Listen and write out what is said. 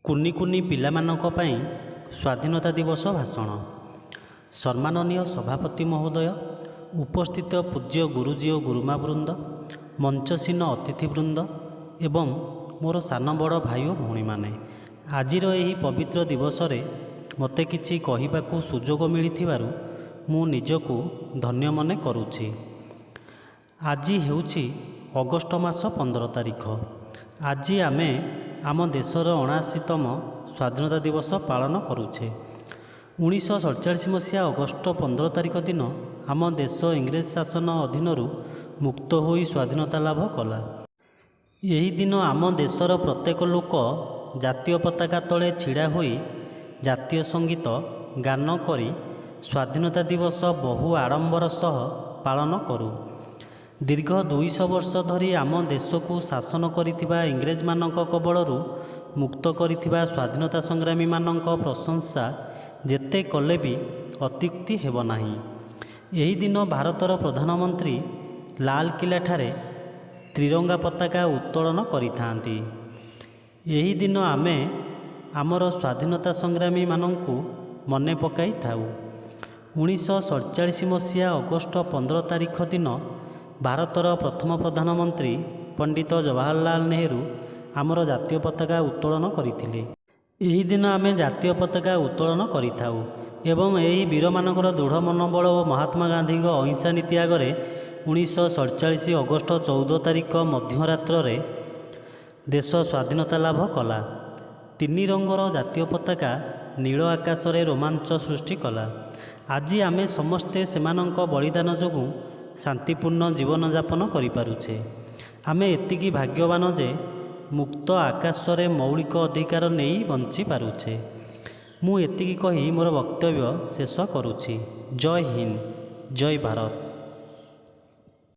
କୁନି କୁନି ପିଲାମାନଙ୍କ ପାଇଁ ସ୍ୱାଧୀନତା ଦିବସ ଭାଷଣ। ସମ୍ମାନନୀୟ ସଭାପତି ମହୋଦୟ, ଉପସ୍ଥିତ ପୂଜ୍ୟ ଗୁରୁଜୀ ଓ ଗୁରୁମାବୃନ୍ଦ, ମଞ୍ଚସୀନ ଅତିଥିବୃନ୍ଦ ଏବଂ ମୋର ସାନ ବଡ଼ ଭାଇ ଓ ଭଉଣୀମାନେ, ଆଜିର ଏହି ପବିତ୍ର ଦିବସରେ ମୋତେ କିଛି କହିବାକୁ ସୁଯୋଗ ମିଳିଥିବାରୁ ମୁଁ ନିଜକୁ ଧନ୍ୟ ମନେ କରୁଛି। ଆଜି ହେଉଛି ଅଗଷ୍ଟ ମାସ 15 ତାରିଖ। ଆଜି ଆମେ ଆମ ଦେଶର 79ତମ ସ୍ୱାଧୀନତା ଦିବସ ପାଳନ କରୁଛେ। 1947 ମସିହା ଅଗଷ୍ଟ 15 ତାରିଖ ଦିନ ଆମ ଦେଶ ଇଂରେଜ ଶାସନ ଅଧୀନରୁ ମୁକ୍ତ ହୋଇ ସ୍ୱାଧୀନତା ଲାଭ କଲା। ଏହି ଦିନ ଆମ ଦେଶର ପ୍ରତ୍ୟେକ ଲୋକ ଜାତୀୟ ପତାକା ତଳେ ଛିଡ଼ା ହୋଇ ଜାତୀୟ ସଙ୍ଗୀତ ଗାନ କରି ସ୍ୱାଧୀନତା ଦିବସ ବହୁ ଆଡ଼ମ୍ବର ସହ ପାଳନ କରୁ। ଦୀର୍ଘ 200 ବର୍ଷ ଧରି ଆମ ଦେଶକୁ ଶାସନ କରିଥିବା ଇଂରେଜମାନଙ୍କ କବଳରୁ ମୁକ୍ତ କରିଥିବା ସ୍ୱାଧୀନତା ସଂଗ୍ରାମୀମାନଙ୍କ ପ୍ରଶଂସା ଯେତେ କଲେ ବି ଅତ୍ୟୁକ୍ତି ହେବ ନାହିଁ। ଏହି ଦିନ ଭାରତର ପ୍ରଧାନମନ୍ତ୍ରୀ ଲାଲକିଲ୍ଲାଠାରେ ତ୍ରିରଙ୍ଗା ପତାକା ଉତ୍ତୋଳନ କରିଥାନ୍ତି। ଏହି ଦିନ ଆମେ ଆମର ସ୍ୱାଧୀନତା ସଂଗ୍ରାମୀମାନଙ୍କୁ ମନେ ପକାଇଥାଉ। 1947 ମସିହା ଅଗଷ୍ଟ 15 ତାରିଖ ଦିନ ଭାରତର ପ୍ରଥମ ପ୍ରଧାନମନ୍ତ୍ରୀ ପଣ୍ଡିତ ଜବାହରଲାଲ ନେହେରୁ ଆମର ଜାତୀୟ ପତାକା ଉତ୍ତୋଳନ କରିଥିଲେ। ଏହି ଦିନ ଆମେ ଜାତୀୟ ପତାକା ଉତ୍ତୋଳନ କରିଥାଉ ଏବଂ ଏହି ବୀରମାନଙ୍କର ଦୃଢ଼ ମନୋବଳ ଓ ମହାତ୍ମା ଗାନ୍ଧୀଙ୍କ ଅହିଂସା ନୀତି ଆଗରେ 1947 ଅଗଷ୍ଟ 14 ତାରିଖ ମଧ୍ୟରାତ୍ରରେ ଦେଶ ସ୍ୱାଧୀନତା ଲାଭ କଲା। ତିନି ରଙ୍ଗର ଜାତୀୟ ପତାକା ନୀଳ ଆକାଶରେ ରୋମାଞ୍ଚ ସୃଷ୍ଟି କଲା। ଆଜି ଆମେ ସମସ୍ତେ ସେମାନଙ୍କ ବଳିଦାନ ଯୋଗୁଁ ଶାନ୍ତିପୂର୍ଣ୍ଣ ଜୀବନଯାପନ କରିପାରୁଛେ। ଆମେ ଏତିକି ଭାଗ୍ୟବାନ ଯେ ମୁକ୍ତ ଆକାଶରେ ମୌଳିକ ଅଧିକାର ନେଇ ବଞ୍ଚିପାରୁଛେ। ମୁଁ ଏତିକି କହି ମୋର ବକ୍ତବ୍ୟ ଶେଷ କରୁଛି। ଜୟ ହିନ୍ଦ, ଜୟ ଭାରତ।